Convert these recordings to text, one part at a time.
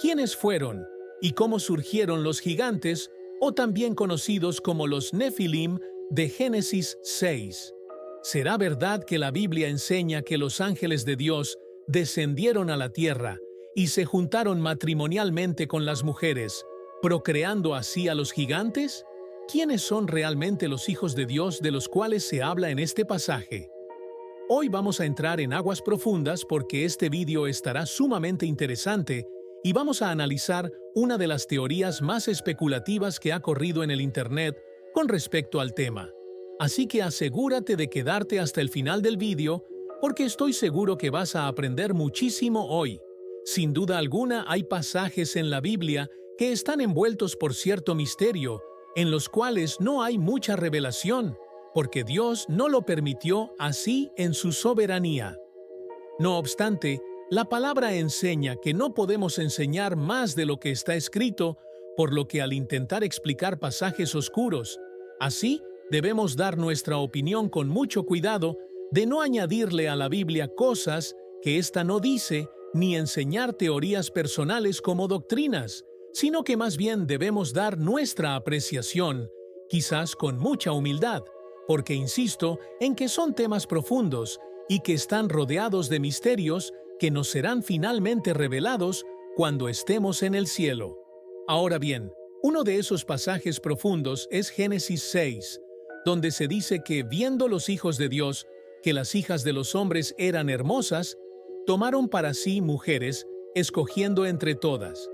quiénes fueron y cómo surgieron los gigantes, o también conocidos como los Nefilim de Génesis 6. ¿Será verdad que la Biblia enseña que los ángeles de Dios descendieron a la tierra y se juntaron matrimonialmente con las mujeres, procreando así a los gigantes? ¿Quiénes son realmente los hijos de Dios de los cuales se habla en este pasaje? Hoy vamos a entrar en aguas profundas porque este vídeo estará sumamente interesante y vamos a analizar una de las teorías más especulativas que ha corrido en el Internet con respecto al tema. Así que asegúrate de quedarte hasta el final del vídeo porque estoy seguro que vas a aprender muchísimo hoy. Sin duda alguna hay pasajes en la Biblia que están envueltos por cierto misterio, en los cuales no hay mucha revelación, porque Dios no lo permitió así en su soberanía. No obstante, la palabra enseña que no podemos enseñar más de lo que está escrito, por lo que al intentar explicar pasajes oscuros, así debemos dar nuestra opinión con mucho cuidado de no añadirle a la Biblia cosas que ésta no dice, ni enseñar teorías personales como doctrinas, sino que más bien debemos dar nuestra apreciación, quizás con mucha humildad, porque insisto en que son temas profundos y que están rodeados de misterios que nos serán finalmente revelados cuando estemos en el cielo. Ahora bien, uno de esos pasajes profundos es Génesis 6, donde se dice que viendo los hijos de Dios que las hijas de los hombres eran hermosas, tomaron para sí mujeres, escogiendo entre todas.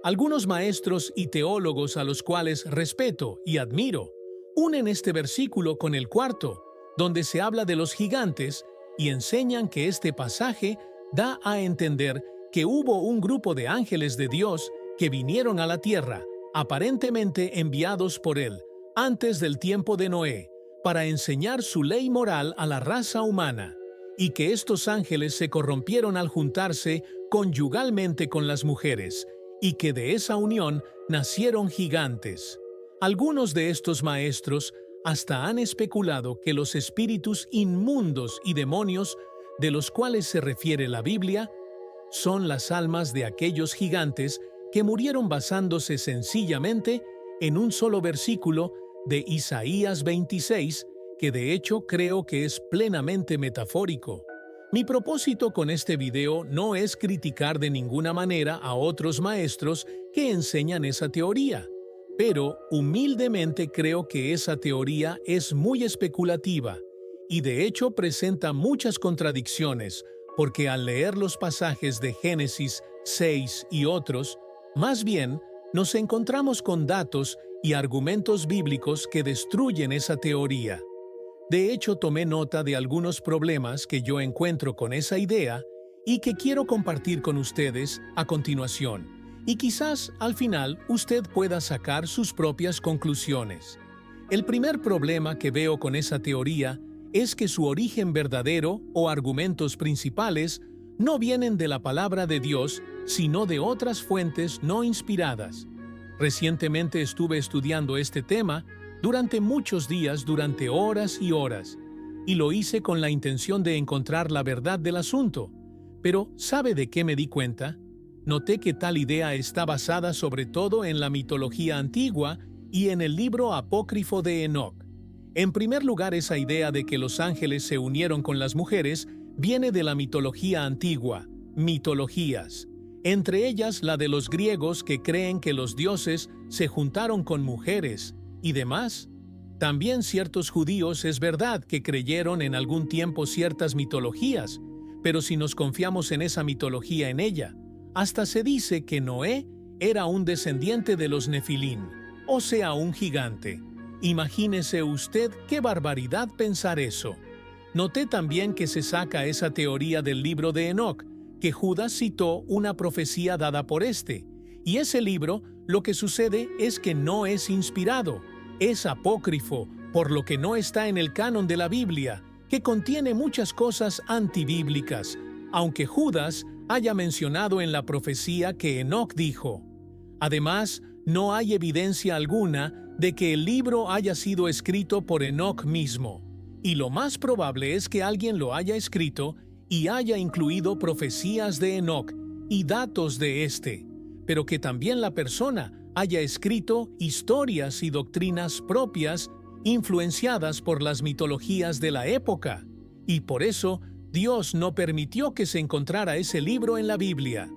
Algunos maestros y teólogos a los cuales respeto y admiro, unen este versículo con el cuarto, donde se habla de los gigantes, y enseñan que este pasaje da a entender que hubo un grupo de ángeles de Dios que vinieron a la tierra, aparentemente enviados por Él, antes del tiempo de Noé, para enseñar su ley moral a la raza humana, y que estos ángeles se corrompieron al juntarse conyugalmente con las mujeres, y que de esa unión nacieron gigantes. Algunos de estos maestros hasta han especulado que los espíritus inmundos y demonios de los cuales se refiere la Biblia son las almas de aquellos gigantes que murieron basándose sencillamente en un solo versículo de Isaías 26, que de hecho creo que es plenamente metafórico. Mi propósito con este video no es criticar de ninguna manera a otros maestros que enseñan esa teoría, pero humildemente creo que esa teoría es muy especulativa y de hecho presenta muchas contradicciones, porque al leer los pasajes de Génesis 6 y otros, más bien nos encontramos con datos y argumentos bíblicos que destruyen esa teoría. De hecho, tomé nota de algunos problemas que yo encuentro con esa idea y que quiero compartir con ustedes a continuación, y quizás al final usted pueda sacar sus propias conclusiones. El primer problema que veo con esa teoría es que su origen verdadero o argumentos principales no vienen de la palabra de Dios, sino de otras fuentes no inspiradas. Recientemente estuve estudiando este tema durante muchos días, durante horas y horas, y lo hice con la intención de encontrar la verdad del asunto. Pero, ¿sabe de qué me di cuenta? Noté que tal idea está basada sobre todo en la mitología antigua y en el libro apócrifo de Enoc. En primer lugar, esa idea de que los ángeles se unieron con las mujeres viene de la mitología antigua, mitologías, entre ellas la de los griegos que creen que los dioses se juntaron con mujeres y demás. También ciertos judíos es verdad que creyeron en algún tiempo ciertas mitologías, pero si nos confiamos en esa mitología en ella, hasta se dice que Noé era un descendiente de los Nefilim, o sea, un gigante. Imagínese usted qué barbaridad pensar eso. Noté también que se saca esa teoría del libro de Enoc, que Judas citó una profecía dada por este, y ese libro, lo que sucede es que no es inspirado, es apócrifo, por lo que no está en el canon de la Biblia, que contiene muchas cosas antibíblicas, aunque Judas haya mencionado en la profecía que Enoc dijo. Además, no hay evidencia alguna de que el libro haya sido escrito por Enoc mismo, y lo más probable es que alguien lo haya escrito y haya incluido profecías de Enoc y datos de este, pero que también la persona haya escrito historias y doctrinas propias influenciadas por las mitologías de la época. Y por eso, Dios no permitió que se encontrara ese libro en la Biblia.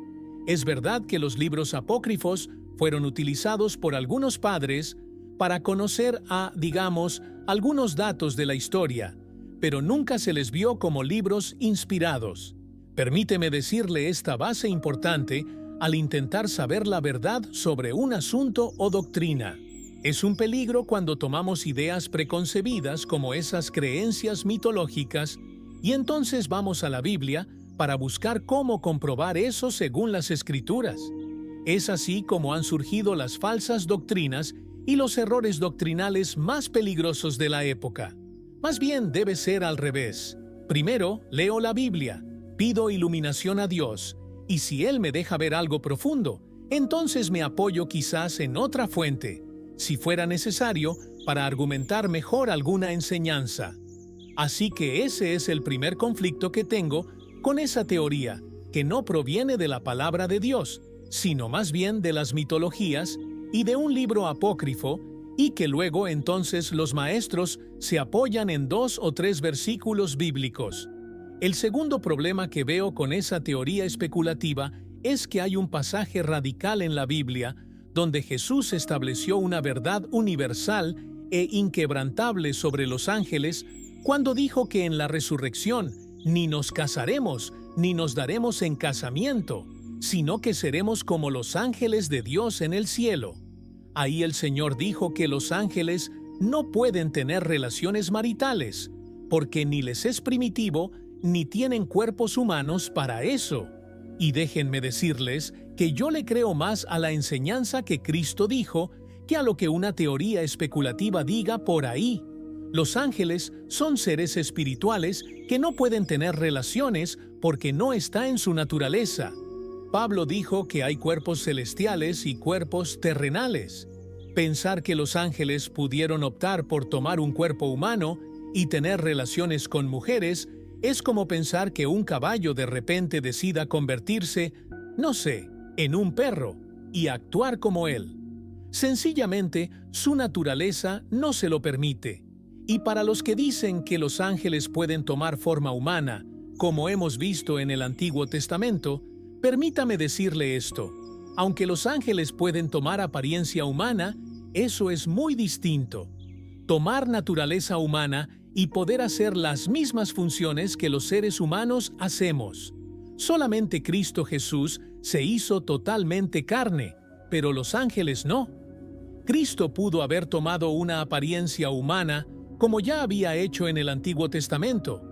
Es verdad que los libros apócrifos fueron utilizados por algunos padres para conocer digamos, algunos datos de la historia, pero nunca se les vio como libros inspirados. Permíteme decirle esta base importante al intentar saber la verdad sobre un asunto o doctrina. Es un peligro cuando tomamos ideas preconcebidas como esas creencias mitológicas y entonces vamos a la Biblia para buscar cómo comprobar eso según las Escrituras. Es así como han surgido las falsas doctrinas y los errores doctrinales más peligrosos de la época. Más bien debe ser al revés. Primero, leo la Biblia, pido iluminación a Dios, y si Él me deja ver algo profundo, entonces me apoyo quizás en otra fuente, si fuera necesario, para argumentar mejor alguna enseñanza. Así que ese es el primer conflicto que tengo con esa teoría, que no proviene de la palabra de Dios, sino más bien de las mitologías y de un libro apócrifo, y que luego entonces los maestros se apoyan en 2 o 3 versículos bíblicos. El segundo problema que veo con esa teoría especulativa es que hay un pasaje radical en la Biblia donde Jesús estableció una verdad universal e inquebrantable sobre los ángeles cuando dijo que en la resurrección ni nos casaremos ni nos daremos en casamiento, sino que seremos como los ángeles de Dios en el cielo. Ahí el Señor dijo que los ángeles no pueden tener relaciones maritales, porque ni les es primitivo ni tienen cuerpos humanos para eso. Y déjenme decirles que yo le creo más a la enseñanza que Cristo dijo que a lo que una teoría especulativa diga por ahí. Los ángeles son seres espirituales que no pueden tener relaciones porque no está en su naturaleza. Pablo dijo que hay cuerpos celestiales y cuerpos terrenales. Pensar que los ángeles pudieron optar por tomar un cuerpo humano y tener relaciones con mujeres es como pensar que un caballo de repente decida convertirse, no sé, en un perro y actuar como él. Sencillamente, su naturaleza no se lo permite. Y para los que dicen que los ángeles pueden tomar forma humana, como hemos visto en el Antiguo Testamento, permítame decirle esto. Aunque los ángeles pueden tomar apariencia humana, eso es muy distinto. Tomar naturaleza humana y poder hacer las mismas funciones que los seres humanos hacemos. Solamente Cristo Jesús se hizo totalmente carne, pero los ángeles no. Cristo pudo haber tomado una apariencia humana, como ya había hecho en el Antiguo Testamento,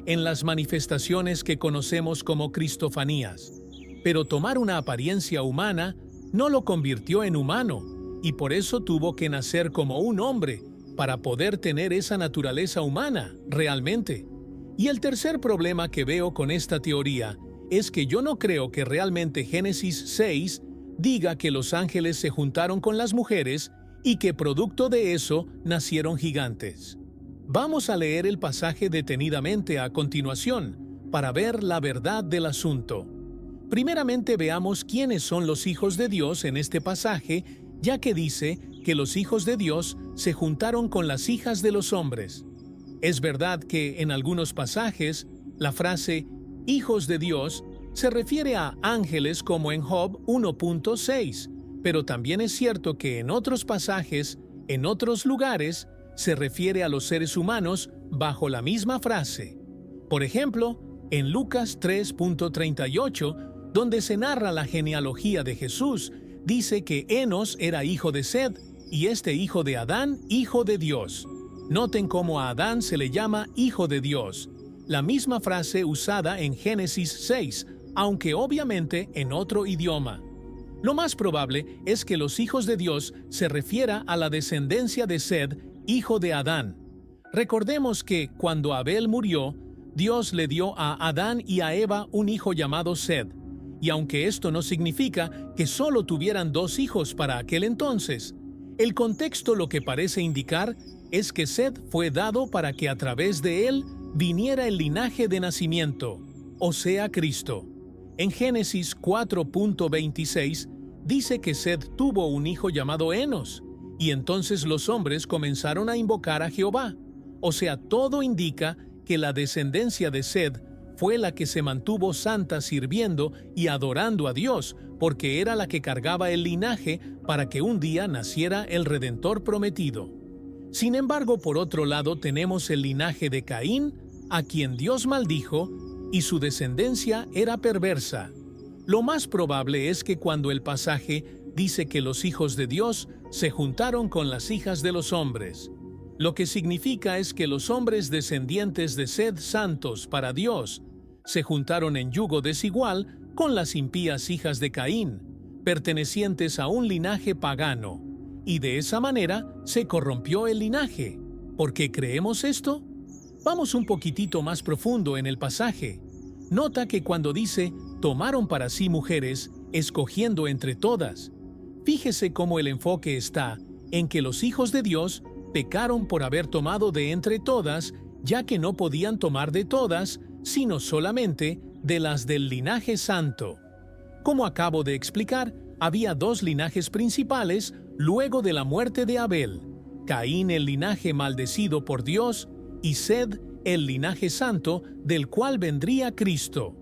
en las manifestaciones que conocemos como cristofanías. Pero tomar una apariencia humana no lo convirtió en humano, y por eso tuvo que nacer como un hombre, para poder tener esa naturaleza humana, realmente. Y el tercer problema que veo con esta teoría es que yo no creo que realmente Génesis 6 diga que los ángeles se juntaron con las mujeres y que producto de eso nacieron gigantes. Vamos a leer el pasaje detenidamente a continuación para ver la verdad del asunto. Primeramente veamos quiénes son los hijos de Dios en este pasaje, ya que dice que los hijos de Dios se juntaron con las hijas de los hombres. Es verdad que en algunos pasajes la frase hijos de Dios se refiere a ángeles como en Job 1.6, pero también es cierto que en otros pasajes, en otros lugares, se refiere a los seres humanos bajo la misma frase. Por ejemplo, en Lucas 3.38, donde se narra la genealogía de Jesús, dice que Enos era hijo de Sed y este hijo de Adán, hijo de Dios. Noten cómo a Adán se le llama hijo de Dios, la misma frase usada en Génesis 6, aunque obviamente en otro idioma. Lo más probable es que los hijos de Dios se refiera a la descendencia de Sed, hijo de Adán. Recordemos que cuando Abel murió, Dios le dio a Adán y a Eva un hijo llamado Sed. Y aunque esto no significa que solo tuvieran 2 hijos para aquel entonces, el contexto lo que parece indicar es que Sed fue dado para que a través de él viniera el linaje de nacimiento, o sea, Cristo. En Génesis 4.26 dice que Seth tuvo un hijo llamado Enos, y entonces los hombres comenzaron a invocar a Jehová. O sea, todo indica que la descendencia de Seth fue la que se mantuvo santa sirviendo y adorando a Dios, porque era la que cargaba el linaje para que un día naciera el Redentor prometido. Sin embargo, por otro lado tenemos el linaje de Caín, a quien Dios maldijo, y su descendencia era perversa. Lo más probable es que cuando el pasaje dice que los hijos de Dios se juntaron con las hijas de los hombres, lo que significa es que los hombres descendientes de Seth santos para Dios se juntaron en yugo desigual con las impías hijas de Caín, pertenecientes a un linaje pagano, y de esa manera se corrompió el linaje. ¿Por qué creemos esto? Vamos un poquitito más profundo en el pasaje. Nota que cuando dice, tomaron para sí mujeres, escogiendo entre todas, fíjese cómo el enfoque está en que los hijos de Dios pecaron por haber tomado de entre todas, ya que no podían tomar de todas, sino solamente de las del linaje santo. Como acabo de explicar, había dos linajes principales luego de la muerte de Abel: Caín, el linaje maldecido por Dios, y Seth, el linaje santo del cual vendría Cristo.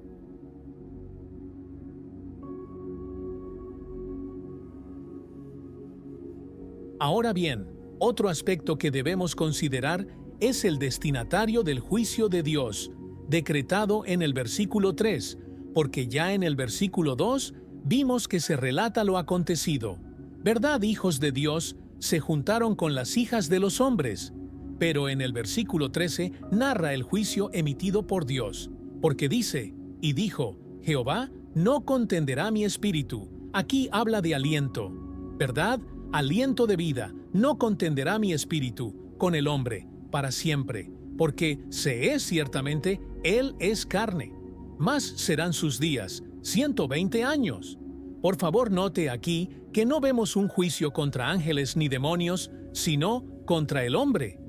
Ahora bien, otro aspecto que debemos considerar es el destinatario del juicio de Dios, decretado en el versículo 3, porque ya en el versículo 2 vimos que se relata lo acontecido. ¿Verdad, hijos de Dios se juntaron con las hijas de los hombres? Pero en el versículo 13 narra el juicio emitido por Dios, porque dice, y dijo, Jehová no contenderá mi espíritu. Aquí habla de aliento, ¿verdad? Aliento de vida, no contenderá mi espíritu con el hombre para siempre, porque se es ciertamente, él es carne. Más serán sus días, 120 años. Por favor, note aquí que no vemos un juicio contra ángeles ni demonios, sino contra el hombre.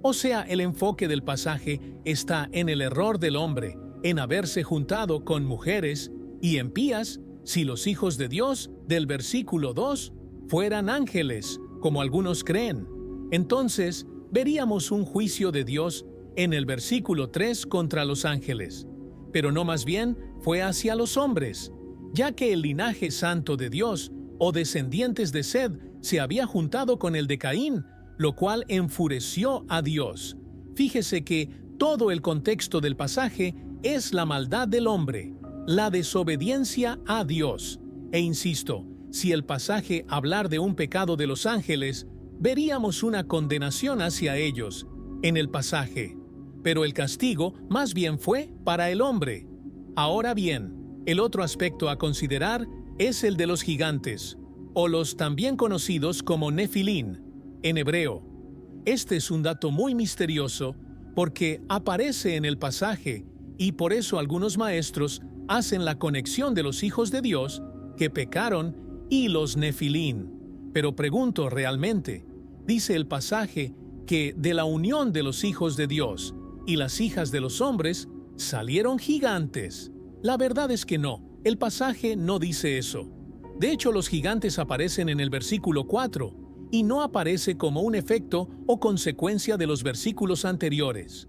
O sea, el enfoque del pasaje está en el error del hombre, en haberse juntado con mujeres y impías, si los hijos de Dios, del versículo 2, fueran ángeles, como algunos creen. Entonces, veríamos un juicio de Dios en el versículo 3 contra los ángeles, pero no, más bien fue hacia los hombres, ya que el linaje santo de Dios, o descendientes de Seth, se había juntado con el de Caín, lo cual enfureció a Dios. Fíjese que todo el contexto del pasaje es la maldad del hombre, la desobediencia a Dios. E insisto, si el pasaje hablar de un pecado de los ángeles, veríamos una condenación hacia ellos en el pasaje, pero el castigo más bien fue para el hombre. Ahora bien, el otro aspecto a considerar es el de los gigantes, o los también conocidos como Nefilim, en hebreo. Este es un dato muy misterioso porque aparece en el pasaje y por eso algunos maestros hacen la conexión de los hijos de Dios que pecaron y los Nefilim. Pero pregunto realmente, dice el pasaje que de la unión de los hijos de Dios y las hijas de los hombres salieron gigantes. La verdad es que no, el pasaje no dice eso. De hecho, los gigantes aparecen en el versículo 4 y no aparece como un efecto o consecuencia de los versículos anteriores.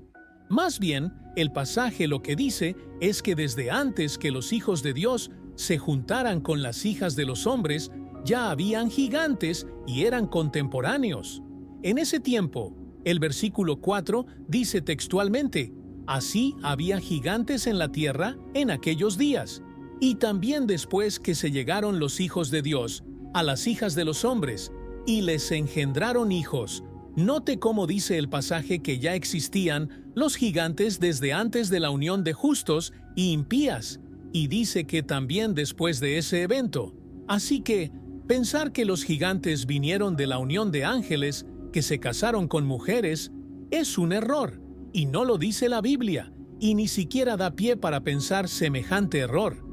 Más bien, el pasaje lo que dice es que desde antes que los hijos de Dios se juntaran con las hijas de los hombres, ya habían gigantes y eran contemporáneos. En ese tiempo, el versículo 4 dice textualmente, así había gigantes en la tierra en aquellos días, y también después que se llegaron los hijos de Dios a las hijas de los hombres, y les engendraron hijos. Note cómo dice el pasaje que ya existían los gigantes desde antes de la unión de justos y impías, y dice que también después de ese evento. Así que, pensar que los gigantes vinieron de la unión de ángeles que se casaron con mujeres es un error, y no lo dice la Biblia, y ni siquiera da pie para pensar semejante error,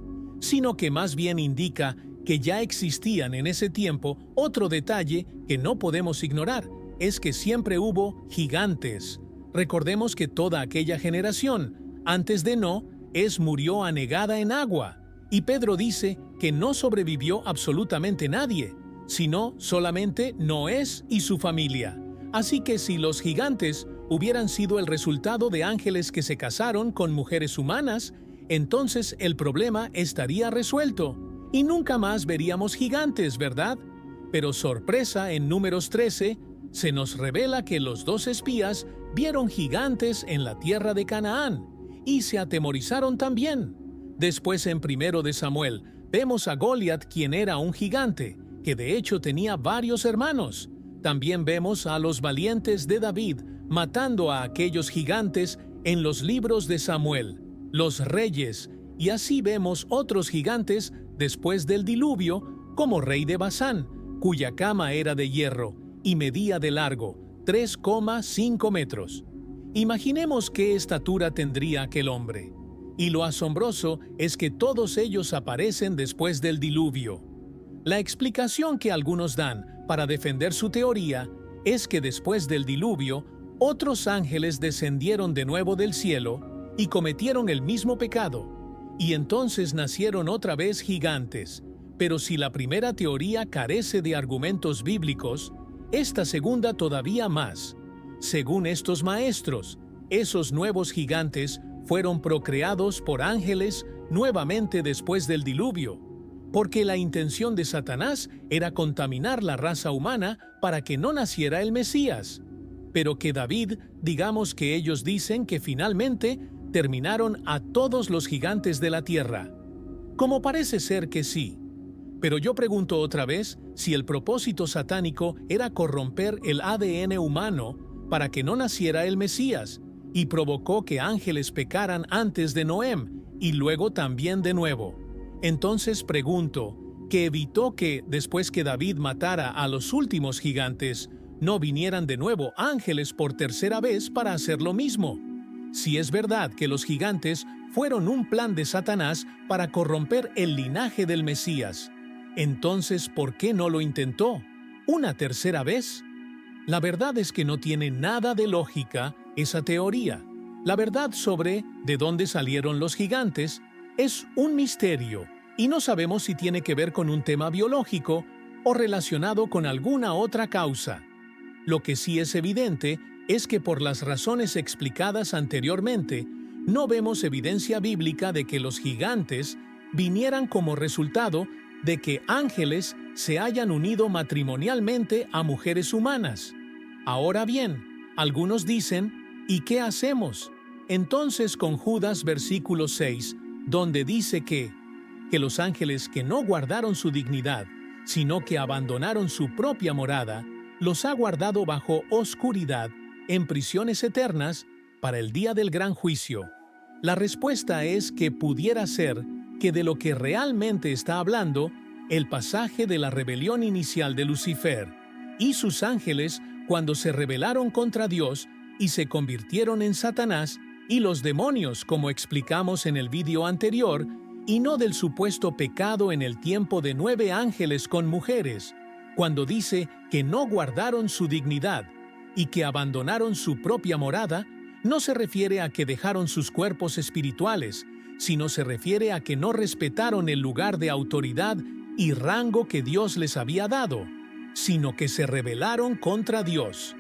sino que más bien indica que ya existían en ese tiempo. Otro detalle que no podemos ignorar es que siempre hubo gigantes. Recordemos que toda aquella generación, antes de No, murió anegada en agua, Y Pedro dice que no sobrevivió absolutamente nadie, sino solamente Noé y su familia. Así que si los gigantes hubieran sido el resultado de ángeles que se casaron con mujeres humanas, entonces el problema estaría resuelto y nunca más veríamos gigantes, ¿verdad? Pero sorpresa, en Números 13, se nos revela que los 2 espías vieron gigantes en la tierra de Canaán y se atemorizaron también. Después, en 1 de Samuel, vemos a Goliat, quien era un gigante, que de hecho tenía varios hermanos. También vemos a los valientes de David matando a aquellos gigantes en los libros de Samuel, los reyes, y así vemos otros gigantes después del diluvio, como rey de Basán, cuya cama era de hierro y medía de largo 3,5 metros. Imaginemos qué estatura tendría aquel hombre. Y lo asombroso es que todos ellos aparecen después del diluvio. La explicación que algunos dan para defender su teoría es que después del diluvio, otros ángeles descendieron de nuevo del cielo y cometieron el mismo pecado, y entonces nacieron otra vez gigantes. Pero si la primera teoría carece de argumentos bíblicos, esta segunda todavía más. Según estos maestros, esos nuevos gigantes fueron procreados por ángeles nuevamente después del diluvio, porque la intención de Satanás era contaminar la raza humana para que no naciera el Mesías. Pero que David, digamos que ellos dicen que finalmente terminaron a todos los gigantes de la tierra. Como parece ser que sí. Pero yo pregunto otra vez si el propósito satánico era corromper el ADN humano para que no naciera el Mesías, y provocó que ángeles pecaran antes de Noé y luego también de nuevo. Entonces pregunto, ¿qué evitó que, después que David matara a los últimos gigantes, no vinieran de nuevo ángeles por tercera vez para hacer lo mismo? Si es verdad que los gigantes fueron un plan de Satanás para corromper el linaje del Mesías, entonces, ¿por qué no lo intentó una tercera vez? La verdad es que no tiene nada de lógica esa teoría. La verdad sobre de dónde salieron los gigantes es un misterio y no sabemos si tiene que ver con un tema biológico o relacionado con alguna otra causa. Lo que sí es evidente es que por las razones explicadas anteriormente, no vemos evidencia bíblica de que los gigantes vinieran como resultado de que ángeles se hayan unido matrimonialmente a mujeres humanas. Ahora bien, algunos dicen, ¿y qué hacemos? Entonces con Judas versículo 6, donde dice que los ángeles que no guardaron su dignidad, sino que abandonaron su propia morada, los ha guardado bajo oscuridad, en prisiones eternas, para el día del gran juicio. La respuesta es que pudiera ser que de lo que realmente está hablando el pasaje de la rebelión inicial de Lucifer y sus ángeles cuando se rebelaron contra Dios y se convirtieron en Satanás y los demonios, como explicamos en el vídeo anterior, y no del supuesto pecado en el tiempo de 9 ángeles con mujeres, cuando dice que no guardaron su dignidad y que abandonaron su propia morada. No se refiere a que dejaron sus cuerpos espirituales, sino se refiere a que no respetaron el lugar de autoridad y rango que Dios les había dado, sino que se rebelaron contra Dios.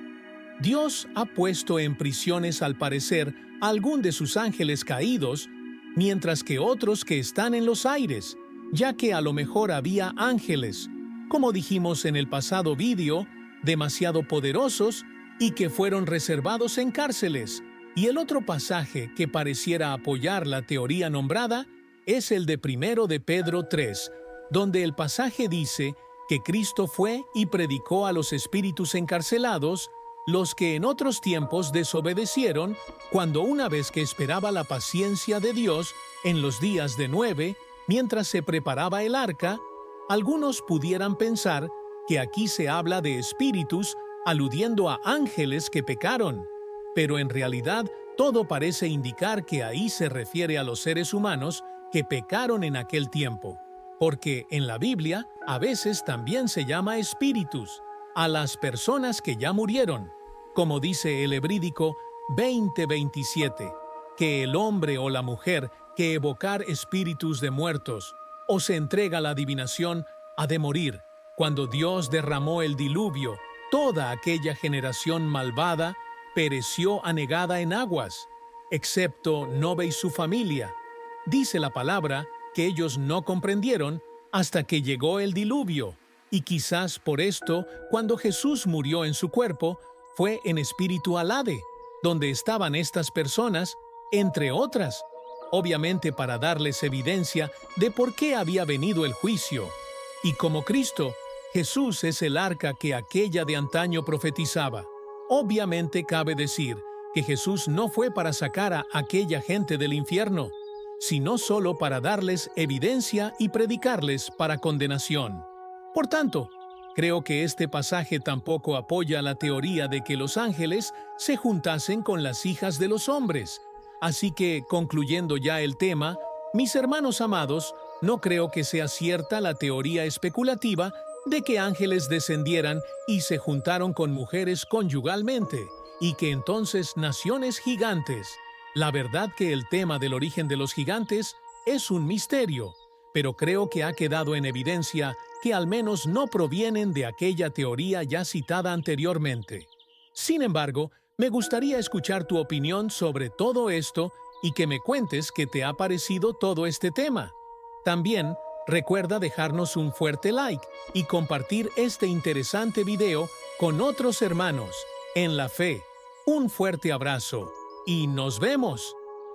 Dios ha puesto en prisiones al parecer a algún de sus ángeles caídos, mientras que otros que están en los aires, ya que a lo mejor había ángeles, como dijimos en el pasado vídeo, demasiado poderosos y que fueron reservados en cárceles. Y el otro pasaje que pareciera apoyar la teoría nombrada es el de 1 de Pedro 3, donde el pasaje dice que Cristo fue y predicó a los espíritus encarcelados, los que en otros tiempos desobedecieron, cuando una vez que esperaba la paciencia de Dios en los días de Noé, mientras se preparaba el arca, algunos pudieran pensar que aquí se habla de espíritus aludiendo a ángeles que pecaron, pero en realidad todo parece indicar que ahí se refiere a los seres humanos que pecaron en aquel tiempo, porque en la Biblia a veces también se llama espíritus a las personas que ya murieron, como dice el Hebrídico 20:27, que el hombre o la mujer que evocar espíritus de muertos o se entrega a la adivinación, ha de morir. Cuando Dios derramó el diluvio, toda aquella generación malvada pereció anegada en aguas, excepto Noé y su familia. Dice la palabra que ellos no comprendieron hasta que llegó el diluvio, y quizás por esto, cuando Jesús murió en su cuerpo, fue en espíritu al Hade, donde estaban estas personas, entre otras, obviamente para darles evidencia de por qué había venido el juicio. Y como Cristo, Jesús es el arca que aquella de antaño profetizaba. Obviamente cabe decir que Jesús no fue para sacar a aquella gente del infierno, sino solo para darles evidencia y predicarles para condenación. Por tanto, creo que este pasaje tampoco apoya la teoría de que los ángeles se juntasen con las hijas de los hombres. Así que, concluyendo ya el tema, mis hermanos amados, no creo que sea cierta la teoría especulativa de que ángeles descendieran y se juntaron con mujeres conyugalmente, y que entonces naciones gigantes. La verdad que el tema del origen de los gigantes es un misterio, pero creo que ha quedado en evidencia que al menos no provienen de aquella teoría ya citada anteriormente. Sin embargo, me gustaría escuchar tu opinión sobre todo esto y que me cuentes qué te ha parecido todo este tema. También, recuerda dejarnos un fuerte like y compartir este interesante video con otros hermanos en la fe. Un fuerte abrazo y nos vemos.